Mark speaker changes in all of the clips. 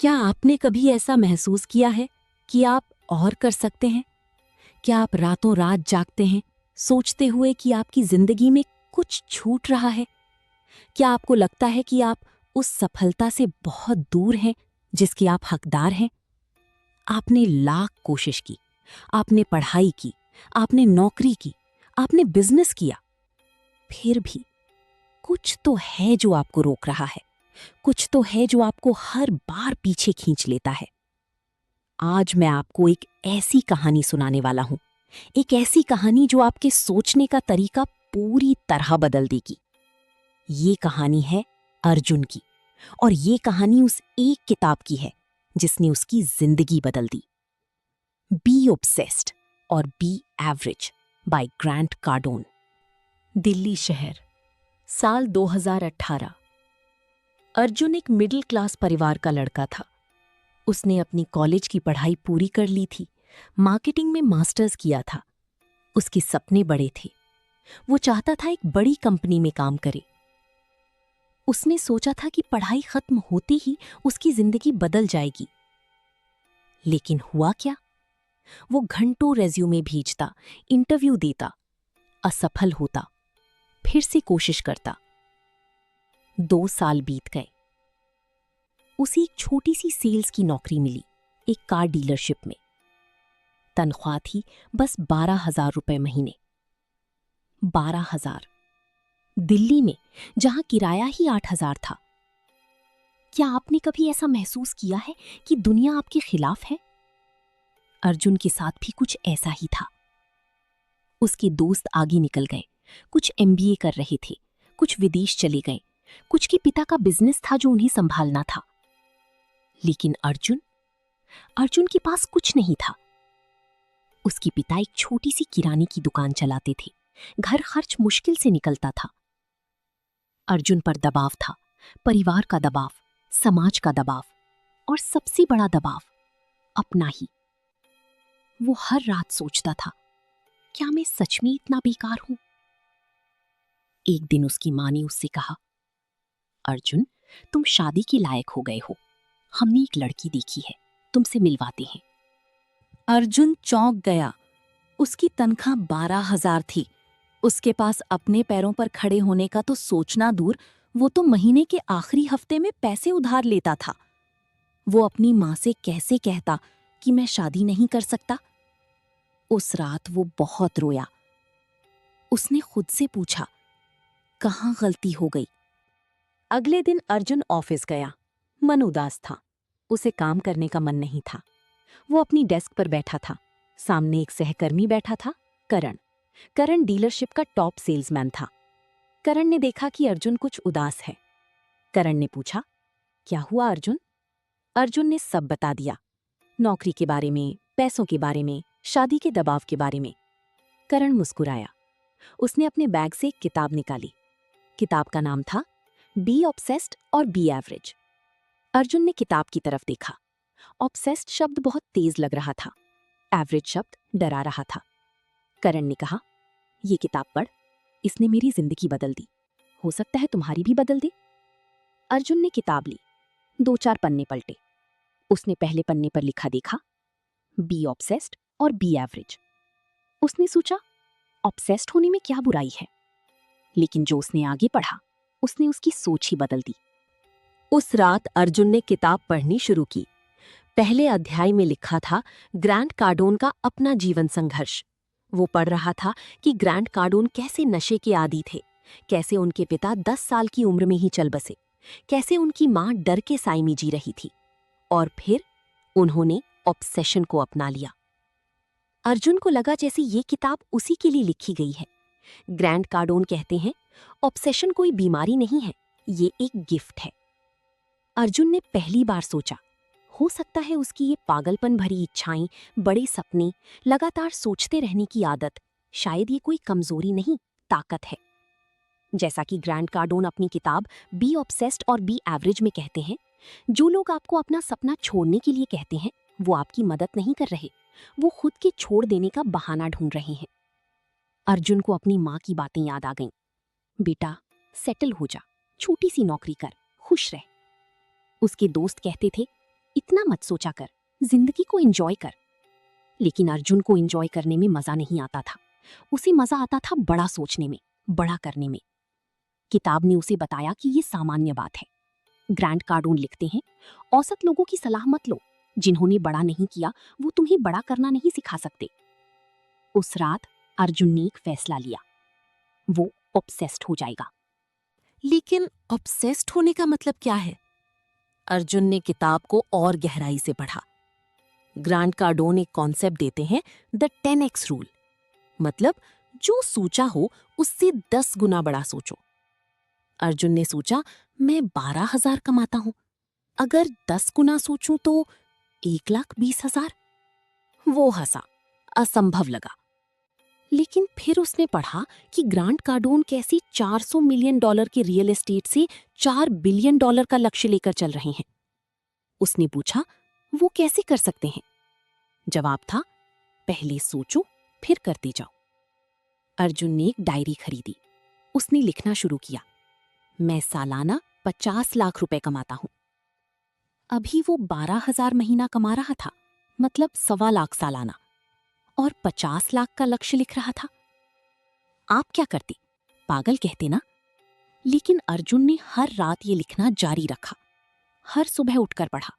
Speaker 1: क्या आपने कभी ऐसा महसूस किया है कि आप और कर सकते हैं? क्या आप रातों रात जागते हैं, सोचते हुए कि आपकी जिंदगी में कुछ छूट रहा है? क्या आपको लगता है कि आप उस सफलता से बहुत दूर हैं जिसके आप हकदार हैं? आपने लाख कोशिश की, आपने पढ़ाई की, आपने नौकरी की, आपने बिजनेस किया, फिर भी कुछ तो है जो आपको रोक रहा है, कुछ तो है जो आपको हर बार पीछे खींच लेता है। आज मैं आपको एक ऐसी कहानी सुनाने वाला हूं, एक ऐसी कहानी जो आपके सोचने का तरीका पूरी तरह बदल देगी। ये कहानी है अर्जुन की, और ये कहानी उस एक किताब की है जिसने उसकी जिंदगी बदल दी। बी ऑब्सेस्ड और be average by Grant Cardone. Delhi शहर, साल 2018। अर्जुन एक मिडिल क्लास परिवार का लड़का था। उसने अपनी कॉलेज की पढ़ाई पूरी कर ली थी, मार्केटिंग में मास्टर्स किया था। उसके सपने बड़े थे। वो चाहता था एक बड़ी कंपनी में काम करे। उसने सोचा था कि पढ़ाई खत्म होते ही उसकी जिंदगी बदल जाएगी। लेकिन हुआ क्या? वो घंटों रेज्यूमे भेजता, इंटरव्यू देता, असफल होता, फिर से कोशिश करता। 2 साल बीत गए। उसे एक छोटी सी सेल्स की नौकरी मिली, एक कार डीलरशिप में। तनख्वाह थी बस 12,000 रुपए महीने। 12,000 दिल्ली में, जहां किराया ही 8,000 था। क्या आपने कभी ऐसा महसूस किया है कि दुनिया आपके खिलाफ है? अर्जुन के साथ भी कुछ ऐसा ही था। उसके दोस्त आगे निकल गए, कुछ एमबीए कर रहे थे, कुछ विदेश चले गए, कुछ के पिता का बिजनेस था जो उन्हें संभालना था। लेकिन अर्जुन के पास कुछ नहीं था। उसके पिता एक छोटी सी किराने की दुकान चलाते थे। घर खर्च मुश्किल से निकलता था। अर्जुन पर दबाव था, परिवार का दबाव, समाज का दबाव, और सबसे बड़ा दबाव अपना ही। वो हर रात सोचता था, क्या मैं सच में इतना बेकार हूं? एक दिन उसकी मां ने उससे कहा, अर्जुन, तुम शादी के लायक हो गए हो। हमने एक लड़की देखी है, तुमसे मिलवाते हैं। अर्जुन चौंक गया। उसकी तनख्वाह 12,000 थी। उसके पास अपने पैरों पर खड़े होने का तो सोचना दूर, वो तो महीने के आखिरी हफ्ते में पैसे उधार लेता था। वो अपनी मां से कैसे कहता कि मैं शादी नहीं कर सकता? उस रात वो बहुत रोया। उसने खुद से पूछा, कहां गलती हो गई? अगले दिन अर्जुन ऑफिस गया। मन उदास था। उसे काम करने का मन नहीं था। वो अपनी डेस्क पर बैठा था। सामने एक सहकर्मी बैठा था, करण। करण डीलरशिप का टॉप सेल्समैन था। करण ने देखा कि अर्जुन कुछ उदास है। करण ने पूछा, क्या हुआ अर्जुन? अर्जुन ने सब बता दिया, नौकरी के बारे में, पैसों के बारे में, शादी के दबाव के बारे में। करण मुस्कुराया। उसने अपने बैग से एक किताब निकाली। किताब का नाम था बी ऑब्सेस्ड और बी एवरेज। अर्जुन ने किताब की तरफ देखा। ऑब्सेस्ड शब्द बहुत तेज लग रहा था, एवरेज शब्द डरा रहा था। करण ने कहा, ये किताब पढ़, इसने मेरी जिंदगी बदल दी, हो सकता है तुम्हारी भी बदल दे। अर्जुन ने किताब ली, 2-4 पन्ने पलटे। उसने पहले पन्ने पर लिखा देखा, बी ऑब्सेस्ड और बी एवरेज। उसने सोचा, ऑब्सेस्ड होने में क्या बुराई है? लेकिन जो उसने आगे पढ़ा, उसने उसकी सोच ही बदल दी। उस रात अर्जुन ने किताब पढ़नी शुरू की। पहले अध्याय में लिखा था ग्रांट कार्डोन का अपना जीवन संघर्ष। वो पढ़ रहा था कि ग्रांट कार्डोन कैसे नशे के आदी थे, कैसे उनके पिता 10 साल की उम्र में ही चल बसे, कैसे उनकी मां डर के साए में जी रही थी, और फिर उन्होंने ऑब्सेशन को अपना लिया। अर्जुन को लगा जैसे ये किताब उसी के लिए लिखी गई है। ग्रांट कार्डोन कहते हैं, ऑब्सेशन कोई बीमारी नहीं है, ये एक गिफ्ट है। अर्जुन ने पहली बार सोचा, हो सकता है उसकी ये पागलपन भरी इच्छाएं, बड़े सपने, लगातार सोचते रहने की आदत, शायद ये कोई कमजोरी नहीं, ताकत है। जैसा कि ग्रांट कार्डोन अपनी किताब बी ऑब्सेस्ड और बी एवरेज में कहते हैं, जो लोग आपको अपना सपना छोड़ने के लिए कहते हैं, वो आपकी मदद नहीं कर रहे, वो खुद के छोड़ देने का बहाना ढूंढ रहे हैं। अर्जुन को अपनी माँ की बातें याद आ गईं। बेटा, सेटल हो जा, छोटी सी नौकरी कर, खुश रह। उसके दोस्त कहते थे, इतना मत सोचा कर, जिंदगी को एंजॉय कर। लेकिन अर्जुन को एंजॉय करने में मजा नहीं आता था। उसे मजा आता था बड़ा सोचने में, बड़ा करने में। किताब ने उसे बताया कि ये सामान्य बात है। ग्रांट कार्डोन लिखते हैं, औसत लोगों की सलाह मत लो। जिन्होंने बड़ा नहीं किया वो तुम्हें बड़ा करना नहीं सिखा सकते। उस रात अर्जुन ने एक फैसला लिया, वो ऑब्सेस्ड हो जाएगा।
Speaker 2: लेकिन ऑब्सेस्ड होने का मतलब क्या है? अर्जुन ने किताब को और गहराई से पढ़ा। ग्रांट कार्डोन एक कॉन्सेप्ट देते हैं, द 10x रूल। मतलब जो सोचा हो उससे 10 गुना बड़ा सोचो। अर्जुन ने सोचा, मैं 12,000 कमाता हूं, अगर 10 गुना सोचूं तो 1,20,000। वो हंसा, असंभव लगा। लेकिन फिर उसने पढ़ा कि ग्रांट कार्डोन कैसे $400 मिलियन के रियल एस्टेट से $4 बिलियन का लक्ष्य लेकर चल रहे हैं। उसने पूछा, वो कैसे कर सकते हैं? जवाब था, पहले सोचो फिर करते जाओ। अर्जुन ने एक डायरी खरीदी। उसने लिखना शुरू किया, मैं सालाना 50 लाख रुपए कमाता हूं। अभी वो 12,000 महीना कमा रहा था, मतलब 1.25 लाख सालाना, और 50 लाख का लक्ष्य लिख रहा था। आप क्या करते? पागल कहते ना? लेकिन अर्जुन ने हर रात ये लिखना जारी रखा। हर सुबह उठकर पढ़ा,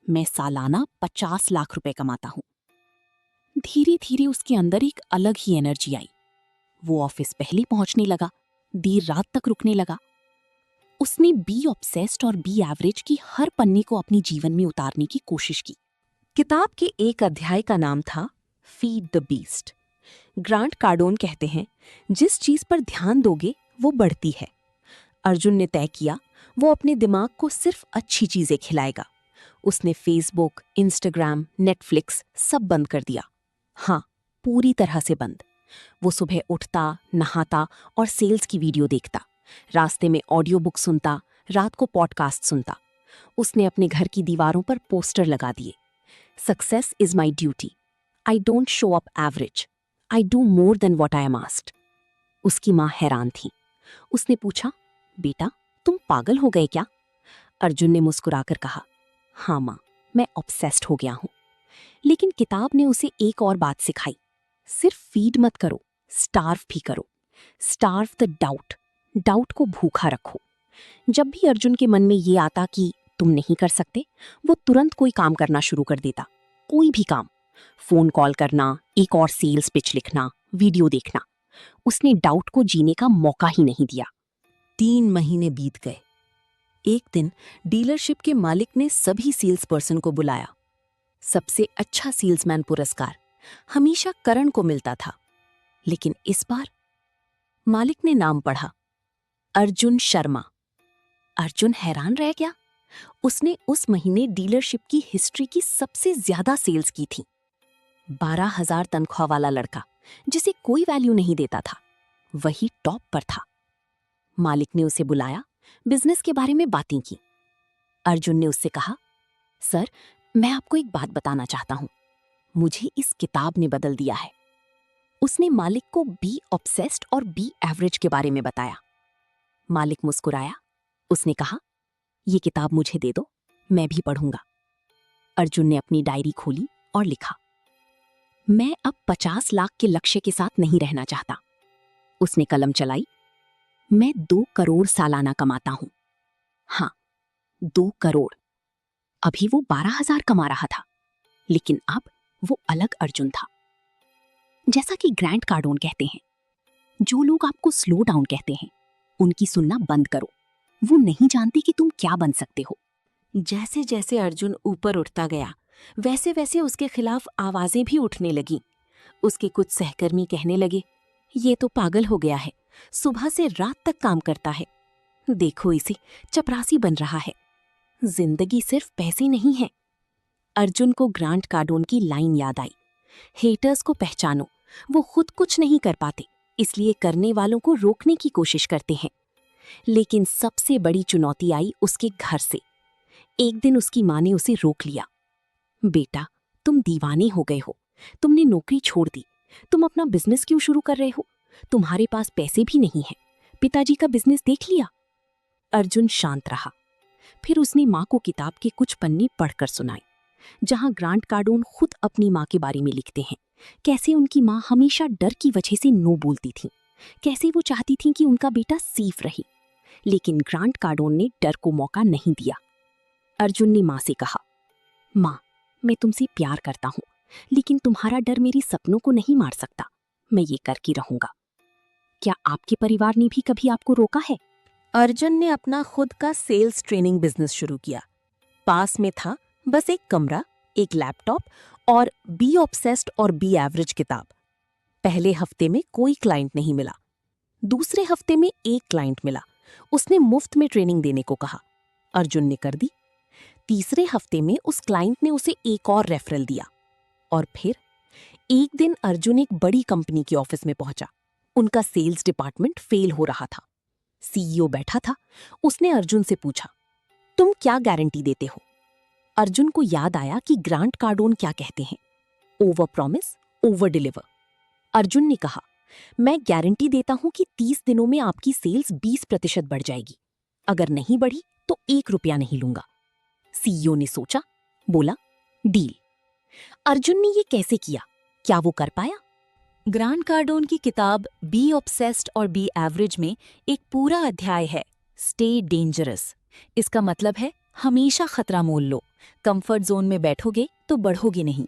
Speaker 2: मैं सालाना 50 लाख रुपए कमाता हूं। धीरे धीरे उसके अंदर एक अलग ही एनर्जी आई। वो ऑफिस पहले पहुंचने लगा, देर रात तक रुकने लगा। उसने बी ऑब्सेस्ड और बी एवरेज की हर पन्ने को अपने जीवन में उतारने की कोशिश की। किताब के एक अध्याय का नाम था feed the beast. Grant Cardone कहते हैं, जिस चीज पर ध्यान दोगे वो बढ़ती है। अर्जुन ने तय किया, वो अपने दिमाग को सिर्फ अच्छी चीजें खिलाएगा। उसने फेसबुक, इंस्टाग्राम, नेटफ्लिक्स सब बंद कर दिया। हाँ, पूरी तरह से बंद। वो सुबह उठता, नहाता और सेल्स की वीडियो देखता, रास्ते में ऑडियो बुक सुनता, रात को पॉडकास्ट सुनता। उसने अपने घर की दीवारों पर पोस्टर लगा दिए, success is my duty, I don't show up average, I do more than what I am asked. उसकी माँ हैरान थी। उसने पूछा, बेटा तुम पागल हो गए क्या? अर्जुन ने मुस्कुराकर कहा, हाँ माँ, मैं ऑब्सेस्ड हो गया हूं। लेकिन किताब ने उसे एक और बात सिखाई, सिर्फ फीड मत करो, स्टार्व भी करो। स्टार्व द डाउट, डाउट को भूखा रखो। जब भी अर्जुन के मन में ये आता कि तुम नहीं कर सकते, वो तुरंत कोई काम करना शुरू कर देता। कोई भी काम, फोन कॉल करना, एक और सेल्स पिच लिखना, वीडियो देखना। उसने डाउट को जीने का मौका ही नहीं दिया। 3 महीने बीत गए। एक दिन डीलरशिप के मालिक ने सभी सेल्स पर्सन को बुलाया। सबसे अच्छा सेल्समैन पुरस्कार हमेशा करण को मिलता था, लेकिन इस बार मालिक ने नाम पढ़ा, अर्जुन शर्मा। अर्जुन हैरान रह गया। उसने उस महीने डीलरशिप की हिस्ट्री की सबसे ज्यादा सेल्स की थी। 12,000 तनख्वाह वाला लड़का जिसे कोई वैल्यू नहीं देता था, वही टॉप पर था। मालिक ने उसे बुलाया, बिजनेस के बारे में बातें की। अर्जुन ने उससे कहा, सर मैं आपको एक बात बताना चाहता हूं, मुझे इस किताब ने बदल दिया है। उसने मालिक को बी ऑब्सेस्ड और बी एवरेज के बारे में बताया। मालिक मुस्कुराया। उसने कहा, ये किताब मुझे दे दो, मैं भी पढ़ूंगा। अर्जुन ने अपनी डायरी खोली और लिखा, मैं अब 50 लाख के लक्ष्य के साथ नहीं रहना चाहता। उसने कलम चलाई, मैं 2 करोड़ सालाना कमाता हूं। हाँ, 2 करोड़। अभी वो 12,000 कमा रहा था, लेकिन अब वो अलग अर्जुन था। जैसा कि ग्रांट कार्डोन कहते हैं, जो लोग आपको स्लो डाउन कहते हैं, उनकी सुनना बंद करो। वो नहीं जानते कि तुम क्या बन सकते हो। जैसे जैसे अर्जुन ऊपर उठता गया, वैसे वैसे उसके खिलाफ आवाजें भी उठने लगीं। उसके कुछ सहकर्मी कहने लगे, ये तो पागल हो गया है, सुबह से रात तक काम करता है। देखो इसे, चपरासी बन रहा है। जिंदगी सिर्फ पैसे नहीं है। अर्जुन को ग्रांट कार्डोन की लाइन याद आई, हेटर्स को पहचानो, वो खुद कुछ नहीं कर पाते, इसलिए करने वालों को रोकने की कोशिश करते हैं। लेकिन सबसे बड़ी चुनौती आई उसके घर से। एक दिन उसकी माँ ने उसे रोक लिया। बेटा, तुम दीवाने हो गए हो, तुमने नौकरी छोड़ दी, तुम अपना बिजनेस क्यों शुरू कर रहे हो? तुम्हारे पास पैसे भी नहीं है, पिताजी का बिजनेस देख लिया। अर्जुन शांत रहा।
Speaker 1: फिर उसने माँ को किताब के कुछ पन्ने पढ़कर सुनाए, जहां ग्रांट कार्डोन खुद अपनी माँ के बारे में लिखते हैं, कैसे उनकी माँ हमेशा डर की वजह से नो बोलती थी, कैसे वो चाहती थी कि उनका बेटा सेफ रहे, लेकिन ग्रांट कार्डोन ने डर को मौका नहीं दिया। अर्जुन ने माँ से कहा, माँ, मैं तुमसे प्यार करता हूँ, लेकिन तुम्हारा डर मेरे सपनों को नहीं मार सकता। मैं ये करके रहूंगा। क्या आपके परिवार ने भी कभी आपको रोका है?
Speaker 2: अर्जुन ने अपना खुद का सेल्स ट्रेनिंग बिजनेस शुरू किया। पास में था बस एक कमरा, एक लैपटॉप और बी ऑब्सेस्ड और बी एवरेज किताब। पहले हफ्ते में कोई क्लाइंट नहीं मिला। दूसरे हफ्ते में एक क्लाइंट मिला। उसने मुफ्त में ट्रेनिंग देने को कहा। अर्जुन ने कर दी। तीसरे हफ्ते में उस क्लाइंट ने उसे एक और रेफरल दिया। और फिर एक दिन अर्जुन एक बड़ी कंपनी के ऑफिस में पहुंचा। उनका सेल्स डिपार्टमेंट फेल हो रहा था। सीईओ बैठा था। उसने अर्जुन से पूछा, तुम क्या गारंटी देते हो? अर्जुन को याद आया कि ग्रांट कार्डोन क्या कहते हैं, over promise, over deliver. Arjun ने कहा, मैं गारंटी देता हूं कि 30 दिनों में आपकी सेल्स 20% बढ़ जाएगी। अगर नहीं बढ़ी तो 1 रुपया नहीं लूंगा। सीईओ ने सोचा, बोला, डील। अर्जुन ने ये कैसे किया? क्या वो कर पाया?
Speaker 3: ग्रांट कार्डोन की किताब बी ऑब्सेस्ड और बी एवरेज में एक पूरा अध्याय है, स्टे डेंजरस। इसका मतलब है हमेशा खतरा मोल लो। कंफर्ट जोन में बैठोगे तो बढ़ोगे नहीं।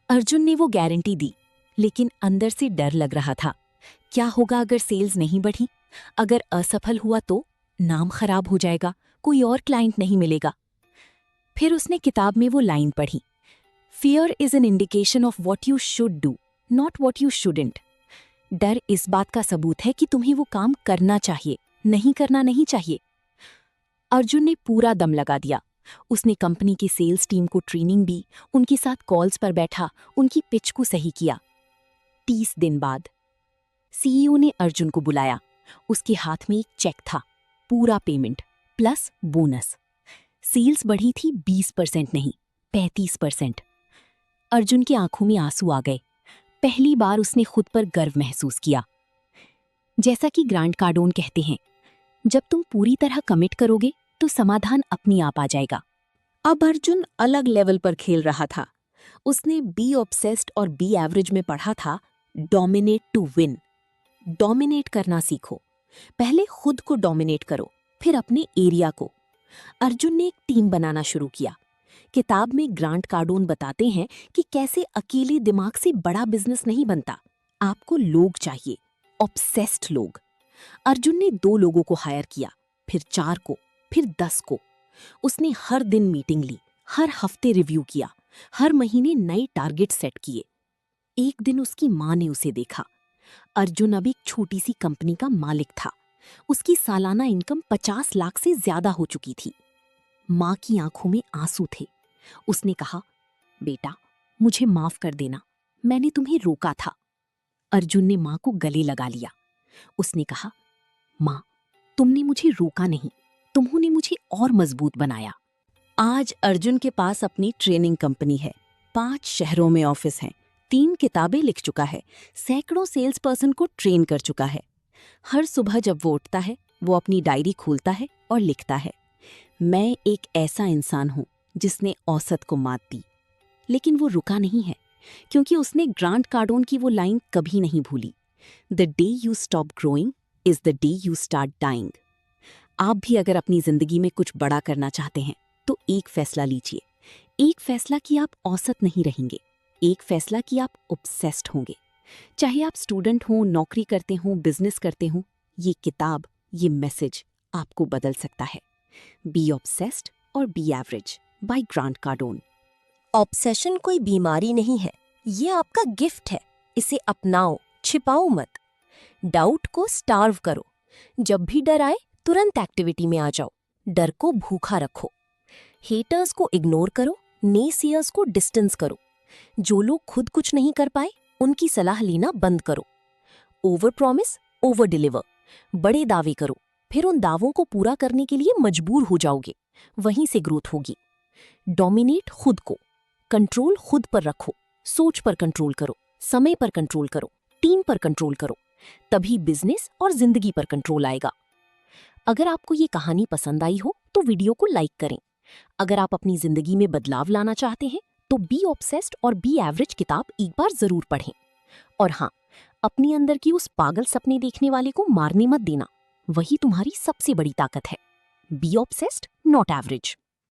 Speaker 3: अर्जुन ने वो गारंटी दी, लेकिन अंदर से डर लग रहा था। क्या होगा अगर सेल्स नहीं बढ़ी? अगर असफल हुआ तो नाम खराब हो जाएगा, कोई और क्लाइंट नहीं मिलेगा। फिर उसने किताब में वो लाइन पढ़ी, fear is an indication of what you should do, not what you shouldn't. डर इस बात का सबूत है कि तुम्हें वो काम करना चाहिए, नहीं करना नहीं चाहिए। अर्जुन ने पूरा दम लगा दिया। उसने कंपनी की सेल्स टीम को ट्रेनिंग दी, उनके साथ कॉल्स पर बैठा, उनकी पिच को सही किया। 30 दिन बाद सीईओ ने अर्जुन को बुलाया। उसके हाथ में एक चेक था, पूरा पेमेंट प्लस बोनस। सेल्स बढ़ी थी 20% नहीं, 35%। अर्जुन की आंखों में आंसू आ गए। पहली बार उसने खुद पर गर्व महसूस किया। जैसा कि ग्रांट कार्डोन कहते हैं, जब तुम पूरी तरह कमिट करोगे तो समाधान अपनी आप आ जाएगा।
Speaker 2: अब अर्जुन अलग लेवल पर खेल रहा था। उसने बी ऑब्सेस्ड और बी एवरेज में पढ़ा था, डोमिनेट टू विन। डोमिनेट करना सीखो। पहले खुद को डोमिनेट करो, फिर अपने एरिया को। अर्जुन ने एक टीम बनाना शुरू किया। किताब में ग्रांट कार्डोन बताते हैं कि कैसे अकेले दिमाग से बड़ा बिजनेस नहीं बनता। आपको लोग चाहिए, ऑब्सेस्ड लोग। अर्जुन ने 2 लोगों को हायर किया, फिर 4 को, फिर 10 को। उसने हर दिन मीटिंग ली, हर हफ्ते रिव्यू किया, हर महीने नए टारगेट सेट किए। एक दिन उसकी माँ ने उसे देखा। अर्जुन अब एक छोटी सी कंपनी का मालिक था। उसकी सालाना इनकम 50 लाख से ज्यादा हो चुकी थी। माँ की आंखों में आंसू थे। उसने कहा, बेटा, मुझे माफ कर देना, मैंने तुम्हें रोका था। अर्जुन ने माँ को गले लगा लिया। उसने कहा, माँ, तुमने मुझे रोका नहीं, तुमने मुझे और मजबूत बनाया। आज अर्जुन के पास अपनी ट्रेनिंग कंपनी है, 5 शहरों में ऑफिस हैं, 3 किताबें लिख चुका है, सैकड़ों सेल्स पर्सन को ट्रेन कर चुका है। हर सुबह जब वो उठता है, वो अपनी डायरी खोलता है और लिखता है, मैं एक ऐसा इंसान हूं जिसने औसत को मात दी। लेकिन वो रुका नहीं है, क्योंकि उसने ग्रांट कार्डोन की वो लाइन कभी नहीं भूली, the day you stop growing is the day you start dying. आप भी अगर अपनी जिंदगी में कुछ बड़ा करना चाहते हैं तो एक फैसला लीजिए। एक फैसला कि आप औसत नहीं रहेंगे, एक फैसला कि आप ऑब्सेस्ड होंगे। चाहे आप स्टूडेंट हों, नौकरी करते हों, बिजनेस करते हों, ये किताब, ये मैसेज आपको बदल सकता है। बी ऑब्सेस्ड और be average by Grant Cardone.
Speaker 4: Obsession कोई बीमारी नहीं है, ये आपका गिफ्ट है। इसे अपनाओ, छिपाओ मत। डाउट को स्टार्व करो। जब भी डर आए तुरंत एक्टिविटी में आ जाओ। डर को भूखा रखो। हेटर्स को इग्नोर करो, नेसियर्स को डिस्टेंस करो। जो लोग खुद कुछ नहीं कर पाए उनकी सलाह लेना बंद करो। Over promise, over deliver. बड़े दावे करो, फिर उन दावों को पूरा करने के लिए मजबूर हो जाओगे। वहीं से ग्रोथ होगी। डोमिनेट खुद को, कंट्रोल खुद पर रखो। सोच पर कंट्रोल करो, समय पर कंट्रोल करो, टीम पर कंट्रोल करो। तभी बिजनेस और जिंदगी पर कंट्रोल आएगा। अगर आपको ये कहानी पसंद आई हो
Speaker 1: तो वीडियो को लाइक करें। अगर आप अपनी जिंदगी में बदलाव लाना चाहते हैं तो बी ऑब्सेस्ड और बी एवरेज किताब एक बार जरूर पढ़ें। और हाँ, अपनी अंदर की उस पागल सपने देखने वाले को मारने मत देना, वही तुम्हारी सबसे बड़ी ताकत है। Be obsessed, not average.